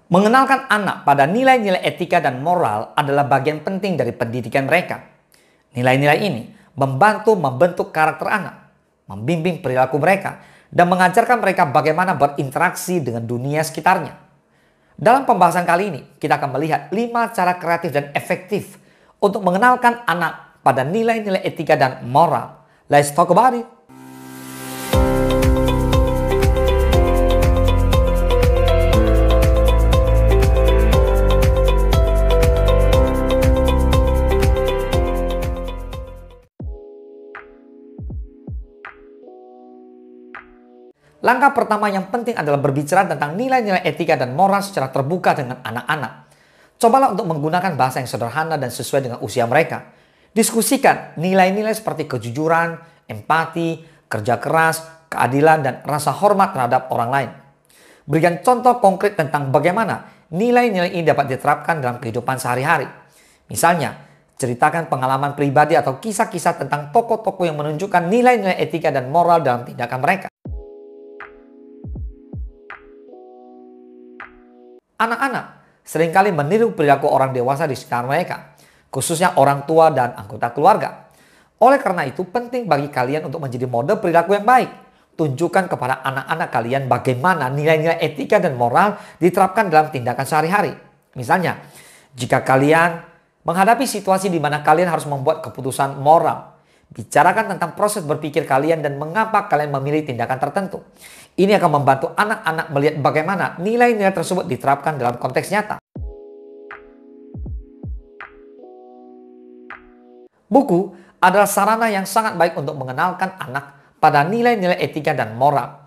Mengenalkan anak pada nilai-nilai etika dan moral adalah bagian penting dari pendidikan mereka. Nilai-nilai ini membantu membentuk karakter anak, membimbing perilaku mereka, dan mengajarkan mereka bagaimana berinteraksi dengan dunia sekitarnya. Dalam pembahasan kali ini, kita akan melihat 5 cara kreatif dan efektif untuk mengenalkan anak pada nilai-nilai etika dan moral. Let's talk about it. Langkah pertama yang penting adalah berbicara tentang nilai-nilai etika dan moral secara terbuka dengan anak-anak. Cobalah untuk menggunakan bahasa yang sederhana dan sesuai dengan usia mereka. Diskusikan nilai-nilai seperti kejujuran, empati, kerja keras, keadilan, dan rasa hormat terhadap orang lain. Berikan contoh konkret tentang bagaimana nilai-nilai ini dapat diterapkan dalam kehidupan sehari-hari. Misalnya, ceritakan pengalaman pribadi atau kisah-kisah tentang tokoh-tokoh yang menunjukkan nilai-nilai etika dan moral dalam tindakan mereka. Anak-anak seringkali meniru perilaku orang dewasa di sekitar mereka, khususnya orang tua dan anggota keluarga. Oleh karena itu, penting bagi kalian untuk menjadi model perilaku yang baik. Tunjukkan kepada anak-anak kalian bagaimana nilai-nilai etika dan moral diterapkan dalam tindakan sehari-hari. Misalnya, jika kalian menghadapi situasi di mana kalian harus membuat keputusan moral, bicarakan tentang proses berpikir kalian dan mengapa kalian memilih tindakan tertentu. Ini akan membantu anak-anak melihat bagaimana nilai-nilai tersebut diterapkan dalam konteks nyata. Buku adalah sarana yang sangat baik untuk mengenalkan anak pada nilai-nilai etika dan moral.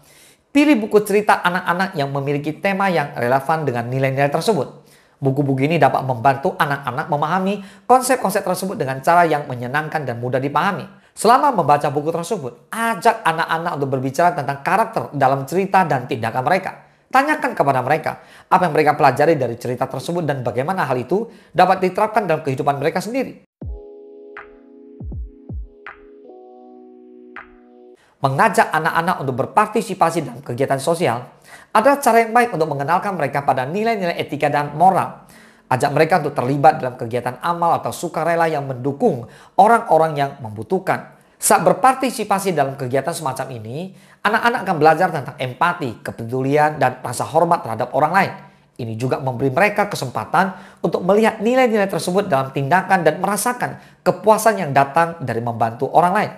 Pilih buku cerita anak-anak yang memiliki tema yang relevan dengan nilai-nilai tersebut. Buku-buku ini dapat membantu anak-anak memahami konsep-konsep tersebut dengan cara yang menyenangkan dan mudah dipahami. Selama membaca buku tersebut, ajak anak-anak untuk berbicara tentang karakter dalam cerita dan tindakan mereka. Tanyakan kepada mereka apa yang mereka pelajari dari cerita tersebut dan bagaimana hal itu dapat diterapkan dalam kehidupan mereka sendiri. Mengajak anak-anak untuk berpartisipasi dalam kegiatan sosial adalah cara yang baik untuk mengenalkan mereka pada nilai-nilai etika dan moral. Ajak mereka untuk terlibat dalam kegiatan amal atau sukarela yang mendukung orang-orang yang membutuhkan. Saat berpartisipasi dalam kegiatan semacam ini, anak-anak akan belajar tentang empati, kepedulian, dan rasa hormat terhadap orang lain. Ini juga memberi mereka kesempatan untuk melihat nilai-nilai tersebut dalam tindakan dan merasakan kepuasan yang datang dari membantu orang lain.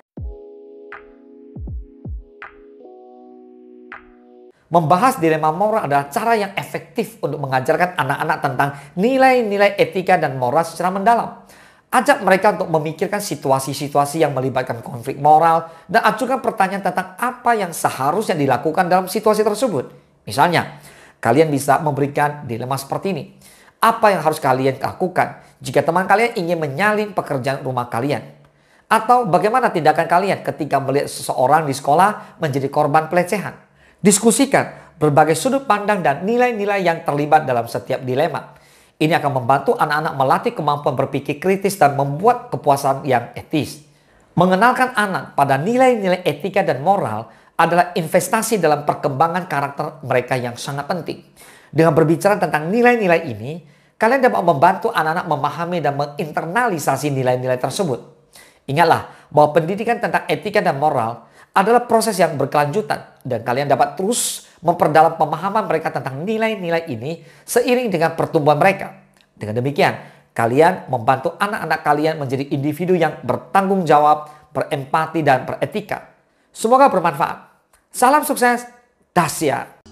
Membahas dilema moral adalah cara yang efektif untuk mengajarkan anak-anak tentang nilai-nilai etika dan moral secara mendalam. Ajak mereka untuk memikirkan situasi-situasi yang melibatkan konflik moral dan ajukan pertanyaan tentang apa yang seharusnya dilakukan dalam situasi tersebut. Misalnya, kalian bisa memberikan dilema seperti ini. Apa yang harus kalian lakukan jika teman kalian ingin menyalin pekerjaan rumah kalian? Atau bagaimana tindakan kalian ketika melihat seseorang di sekolah menjadi korban pelecehan? Diskusikan berbagai sudut pandang dan nilai-nilai yang terlibat dalam setiap dilema. Ini akan membantu anak-anak melatih kemampuan berpikir kritis dan membuat kepuasan yang etis. Mengenalkan anak pada nilai-nilai etika dan moral adalah investasi dalam perkembangan karakter mereka yang sangat penting. Dengan berbicara tentang nilai-nilai ini, kalian dapat membantu anak-anak memahami dan menginternalisasi nilai-nilai tersebut. Ingatlah bahwa pendidikan tentang etika dan moral adalah proses yang berkelanjutan dan kalian dapat terus memperdalam pemahaman mereka tentang nilai-nilai ini seiring dengan pertumbuhan mereka. Dengan demikian, kalian membantu anak-anak kalian menjadi individu yang bertanggung jawab, berempati, dan beretika. Semoga bermanfaat. Salam sukses, dahsyat.